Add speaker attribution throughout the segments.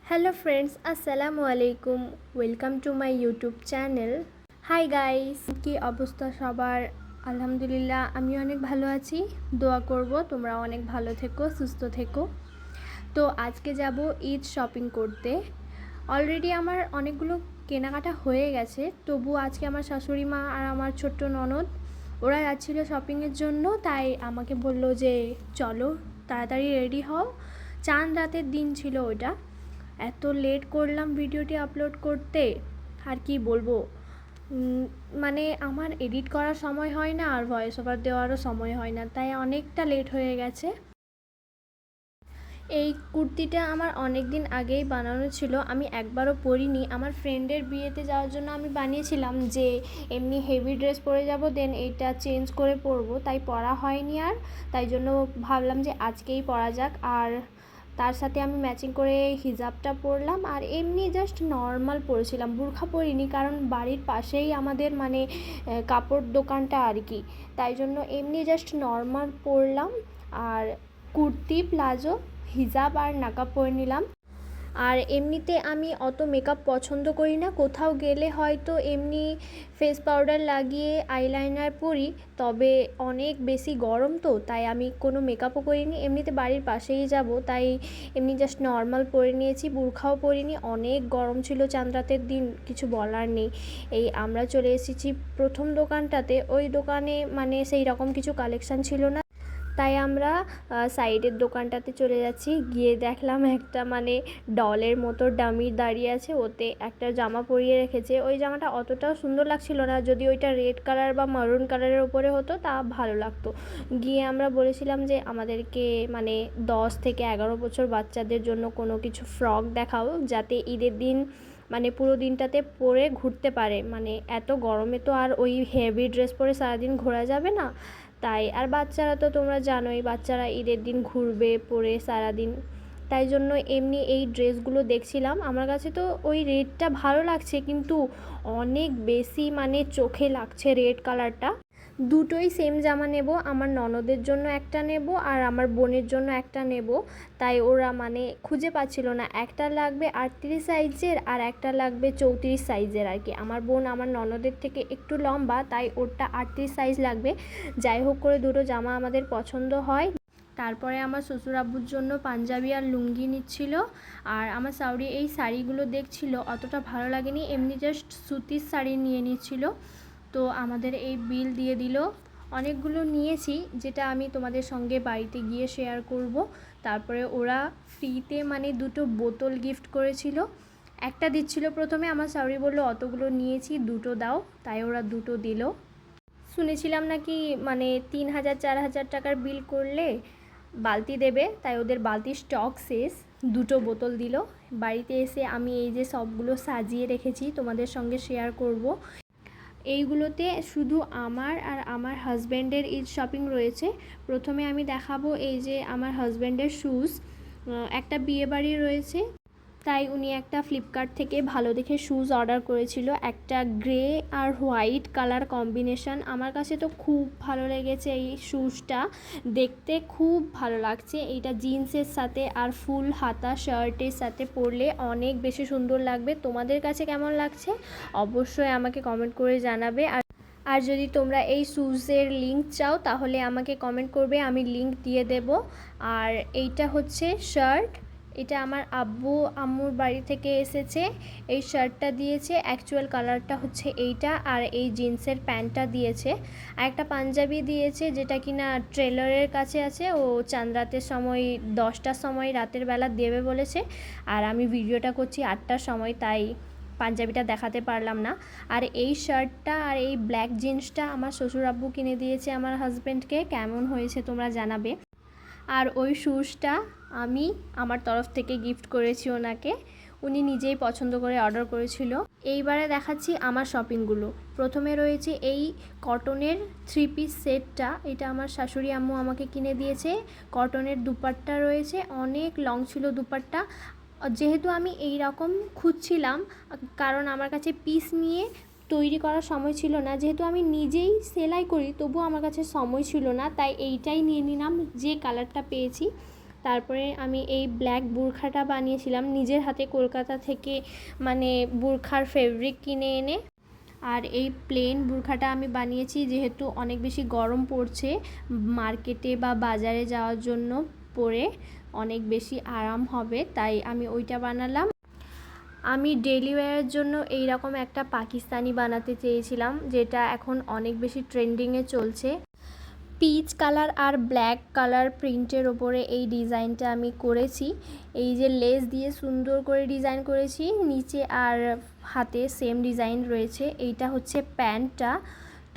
Speaker 1: Hello friends, আসসালামু আলাইকুম। Welcome to my YouTube channel. Hi guys, কি অবস্থা সবার? আলহামদুলিল্লাহ, আমি অনেক ভালো আছি। দোয়া করব তোমরা অনেক ভালো থেকো, সুস্থ থেকো। তো আজকে যাব ঈদ শপিং করতে। অলরেডি আমার অনেকগুলো কেনাকাটা হয়ে গেছে, তবু আজকে আমার শাশুড়ি মা আর আমার ছোট্ট ননদ ওরা যাচ্ছিলো শপিংয়ের জন্য। তাই আমাকে বললো যে চলো তাড়াতাড়ি রেডি হও। চাঁদ রাতের দিন ছিল ওটা। এত লেট করলাম ভিডিওটি আপলোড করতে, আর কি বলবো। মানে আমার এডিট করার সময় হয় না, আর ভয়েস ওভার দেওয়ারও সময় হয় না, তাই অনেকটা লেট হয়ে গেছে। এই কুর্তিটা আমার অনেক দিন আগেই বানানো ছিল, আমি একবারও পরিনি। আমার ফ্রেন্ডের বিয়েতে যাওয়ার জন্য আমি বানিয়েছিলাম যে এমনি হেভি ড্রেস পরে যাব, দেন এইটা চেঞ্জ করে পরবো, তাই পরা হয়নি আর। তাই জন্য ভাবলাম যে আজকেই পরা যাক। আর তার সাথে আমি ম্যাচিং করে হিজাবটা পরলাম, আর এমনি জাস্ট নর্মাল পরেছিলাম, বুরখা পরিনি, কারণ বাড়ির পাশেই আমাদের মানে কাপড় দোকানটা আর কি। তাই জন্য এমনি জাস্ট নর্মাল পরলাম। আর কুর্তি, প্লাজো, হিজাব আর নাকাব পরে নিলাম। আর এমনিতে আমি অত মেকআপ পছন্দ করি না, কোথাও গেলে হয়তো এমনি ফেস পাউডার লাগিয়ে আইলাইনার পরি, তবে অনেক বেশি গরম তো তাই আমি কোনো মেকআপও করিনি। এমনিতে বাড়ির পাশেই যাব, তাই এমনি জাস্ট নর্মাল পরে নিয়েছি, বুরখাও পরিনি। অনেক গরম ছিল চাঁদ রাতের দিন, কিছু বলার নেই। এই আমরা চলে এসেছি প্রথম দোকানটাতে, ওই দোকানে মানে সেই রকম কিছু কালেকশান ছিল না, তাই আমরা সাইডের দোকানটাতে চলে যাচ্ছি। গিয়ে দেখলাম একটা মানে ডলের মতো ডামি দাঁড়িয়ে আছে, ওতে একটা জামা পরিয়ে রেখেছে। ওই জামাটা অতটাও সুন্দর লাগছিল না, যদি ওইটা রেড কালার বা মারুন কালারের ওপরে হতো তা ভালো লাগতো। গিয়ে আমরা বলেছিলাম যে আমাদেরকে মানে 10 থেকে 11 বছর বাচ্চাদের জন্য কোনো কিছু ফ্রক দেখাও, যাতে ঈদের দিন মানে পুরো দিনটাতে পরে ঘুরতে পারে। মানে এত গরমে তো আর ওই হেভি ড্রেস পরে সারাদিন ঘোরা যাবে না, তাই। আর বাচ্চারা তো তোমরা জানোই, বাচ্চারা ঈদের দিন ঘুরবে পরে সারাদিন, তাই জন্য এমনি এই ড্রেসগুলো দেখছিলাম। আমার কাছে তো ওই রেডটা ভালো লাগছে, কিন্তু অনেক বেশি মানে চোখে লাগছে রেড কালারটা। দুটোই সেম জামা নেব, আমার ননদের জন্য একটা নেব আর আমার বোনের জন্য একটা নেব। তাই ওরা মানে খুঁজে পাচ্ছিল না, একটা লাগবে 38 সাইজের আর একটা লাগবে 34 সাইজের আর কি। আমার বোন আমার ননদের থেকে একটু লম্বা, তাই ওরটা 38 সাইজ লাগবে। যাই হোক করে দুটো জামা আমাদের পছন্দ হয়। তারপরে আমার শ্বশুর আব্বুর জন্য পাঞ্জাবি আর লুঙ্গি নিচ্ছিল, আর আমার শাশুড়ি এই শাড়িগুলো দেখছিল, অতটা ভালো লাগেনি, এমনি জাস্ট সুতির শাড়ি নিয়ে নিচ্ছিল। তো আমাদের এই বিল দিয়ে দিল। অনেকগুলো নিয়েছি, যেটা আমি তোমাদের সঙ্গে বাড়িতে গিয়ে শেয়ার করব। তারপরে ওরা ফ্রিতে মানে দুটো বোতল গিফট করেছিল। একটা দিচ্ছিল প্রথমে, আমার শাশুড়ি বললো অতগুলো নিয়েছি দুটো দাও, তাই ওরা দুটো দিল। শুনেছিলাম নাকি মানে 3,000-4,000 টাকার বিল করলে বালতি দেবে, তাই ওদের বালতির স্টক শেষ, দুটো বোতল দিল। বাড়িতে এসে আমি এই যে সবগুলো সাজিয়ে রেখেছি তোমাদের সঙ্গে শেয়ার করব। এইগুলোতে শুধু আমার আর আমার হাজব্যান্ডের ঈদ শপিং রয়েছে। প্রথমে আমি দেখাবো এই যে আমার হাজব্যান্ডের শ্যুজ। একটা বিয়েবাড়ি রয়েছে, তাই উনি একটা ফ্লিপকার্ট থেকে ভালো দেখে শ্যুজ অর্ডার করেছিল, একটা গ্রে আর হোয়াইট কালার কম্বিনেশন। আমার কাছে তো খুব ভালো লেগেছে এই শ্যুজটা, দেখতে খুব ভালো লাগছে। এইটা জিন্সের সাথে আর ফুল হাতা শার্টের সাথে পরলে অনেক বেশি সুন্দর লাগবে। তোমাদের কাছে কেমন লাগছে অবশ্যই আমাকে কমেন্ট করে জানাবে। আর যদি তোমরা এই শ্যুজের লিঙ্ক চাও তাহলে আমাকে কমেন্ট করবে, আমি লিঙ্ক দিয়ে দেব। আর এইটা হচ্ছে শার্ট, এটা আমার আব্বু আম্মুর বাড়ি থেকে এসেছে। এই শার্টটা দিয়েছে, অ্যাকচুয়াল কালারটা হচ্ছে এইটা, আর এই জিন্সের প্যান্টটা দিয়েছে। আর একটা পাঞ্জাবি দিয়েছে, যেটা কিনা ট্রেলারের কাছে আছে, ও চাঁদ রাতের সময় 10টার সময় রাতের বেলা দেবে বলেছে। আর আমি ভিডিওটা করছি 8টার সময়, তাই পাঞ্জাবিটা দেখাতে পারলাম না। আর এই শার্টটা আর এই ব্ল্যাক জিন্সটা আমার শ্বশুর আব্বু কিনে দিয়েছে আমার হাজব্যান্ডকে। কেমন হয়েছে তোমরা জানাবে। আর ওই শ্যুজটা আমি আমার তরফ থেকে গিফট করেছি ওনাকে, উনি নিজেই পছন্দ করে অর্ডার করেছিল। এইবারে দেখাচ্ছি আমার শপিংগুলো। প্রথমে রয়েছে এই কটনের 3 পিস সেটটা, এটা আমার শাশুড়ি আম্মু আমাকে কিনে দিয়েছে। কটনের দুপাট্টা রয়েছে, অনেক লং ছিল দুপাট্টা। যেহেতু আমি এই রকম খুঁজছিলাম, কারণ আমার কাছে পিস নিয়ে তৈরি করার সময় ছিল না, যেহেতু আমি নিজেই সেলাই করি তবুও আমার কাছে সময় ছিল না, তাই এইটাই নিয়ে নিলাম যে কালারটা পেয়েছি। তারপরে আমি এই ব্ল্যাক বুরখাটা বানিয়েছিলাম নিজের হাতে কলকাতা থেকে, মানে বুরখার ফেব্রিক কিনে এনে। আর এই প্লেন বুরখাটা আমি বানিয়েছি যেহেতু অনেক বেশি গরম পড়ছে, মার্কেটে বা বাজারে যাওয়ার জন্য পরে অনেক বেশি আরাম হবে, তাই আমি ওইটা বানালাম। আমি ডেলি ওয়্যারের জন্য এইরকম একটা পাকিস্তানি বানাতে চেয়েছিলাম, যেটা এখন অনেক বেশি ট্রেন্ডিংয়ে চলছে। পিচ কালার আর ব্ল্যাক কালার প্রিন্টের ওপরে এই ডিজাইনটা আমি করেছি। এই যে লেস দিয়ে সুন্দর করে ডিজাইন করেছি, নিচে আর হাতে সেম ডিজাইন রয়েছে। এইটা হচ্ছে প্যান্টটা।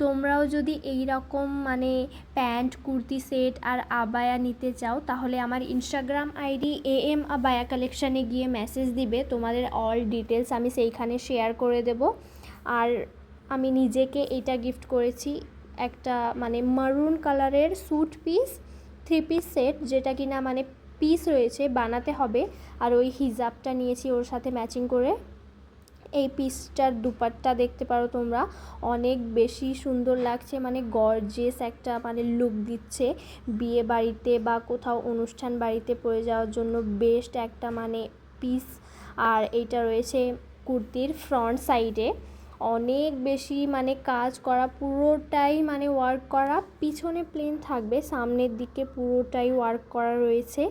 Speaker 1: তোমরাও যদি এই রকম মানে প্যান্ট, কুর্তি সেট আর আবায়া নিতে চাও তাহলে আমার ইনস্টাগ্রাম আইডি AM আবায়া কালেকশানে গিয়ে মেসেজ দিবে, তোমাদের অল ডিটেলস আমি সেইখানে শেয়ার করে দেব। আর আমি নিজেকে এটা গিফট করেছি, একটা মানে মারুন কালারের স্যুট পিস 3 পিস সেট, যেটা কিনা মানে পিস রয়েছে, বানাতে হবে। আর ওই হিজাবটা নিয়েছি ওর সাথে ম্যাচিং করে। এই পিসটার দুপাট্টা দেখতে পারো তোমরা, অনেক বেশি সুন্দর লাগছে, মানে গর্জিয়াস একটা মানে লুক দিচ্ছে। বিয়ে বাড়িতে বা কোথাও অনুষ্ঠান বাড়িতে পরে যাওয়ার জন্য বেস্ট একটা মানে পিস। আর এইটা রয়েছে কুর্তির ফ্রন্ট সাইডে, অনেক বেশি মানে কাজ করা, পুরোটাই মানে ওয়ার্ক করা। পিছনে প্লেন থাকবে, সামনের দিকে পুরোটাই ওয়ার্ক করা রয়েছে।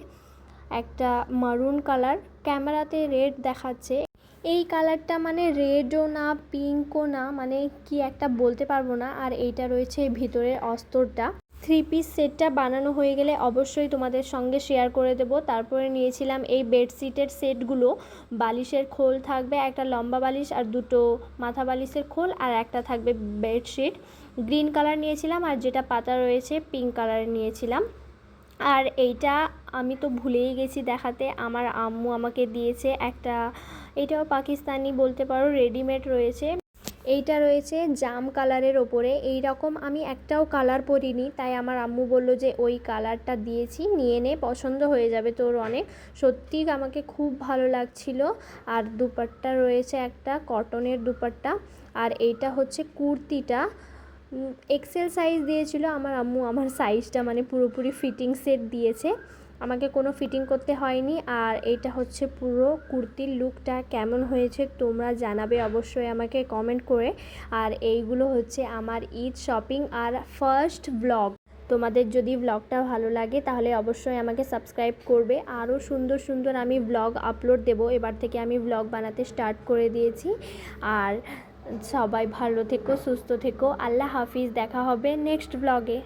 Speaker 1: একটা মারুন কালার, ক্যামেরাতে রেড দেখাচ্ছে, এই কালারটা মানে রেডও না পিঙ্কও না, মানে কি একটা বলতে পারবো না। আর এইটা রয়েছে ভিতরের অস্তরটা। 3 পিস সেটটা বানানো হয়ে গেলে অবশ্যই তোমাদের সঙ্গে শেয়ার করে দেব। তারপরে নিয়েছিলাম এই বেডশিটের সেটগুলো, বালিশের খোল থাকবে, একটা লম্বা বালিশ আর দুটো মাথা বালিশের খোল, আর একটা থাকবে বেডশিট। গ্রিন কালার নিয়েছিলাম, আর যেটা পাতা রয়েছে পিঙ্ক কালার নিয়েছিলাম। আর এইটা আমি তো ভুলেই গেছি দেখাতে, আমার আম্মু আমাকে দিয়েছে একটা, এটাও পাকিস্তানি বলতে পারো, রেডিমেড রয়েছে। এইটা রয়েছে জাম কালারের ওপরে, এই রকম আমি একটাও কালার পরিনি, তাই আমার আম্মু বললো যে ওই কালারটা দিয়েছি, নিয়ে নে, পছন্দ হয়ে যাবে তোর অনেক। সত্যি আমাকে খুব ভালো লাগছিল। আর দুপাট্টা রয়েছে একটা কটনের দুপাট্টা। আর এইটা হচ্ছে কুর্তিটা, এক্সেল সাইজ দিয়েছিল আমার আম্মু, আমার সাইজটা মানে পুরোপুরি ফিটিং সেট দিয়েছে, আমাকে কোনো ফিটিং করতে হয়নি। আর এটা হচ্ছে পুরো কুর্তির লুকটা, কেমন হয়েছে তোমরা জানাবে অবশ্যই আমাকে কমেন্ট করে। আর এইগুলো হচ্ছে আমার ঈদ শপিং আর ফার্স্ট ব্লগ। তোমাদের যদি ব্লগটা ভালো লাগে তাহলে অবশ্যই আমাকে সাবস্ক্রাইব করবে, আরও সুন্দর সুন্দর আমি ব্লগ আপলোড দেব। এবার থেকে আমি ব্লগ বানাতে স্টার্ট করে দিয়েছি। আর সবাই ভালো থেকো, সুস্থ থেকো, আল্লাহ হাফিজ, দেখা হবে নেক্সট ব্লগে।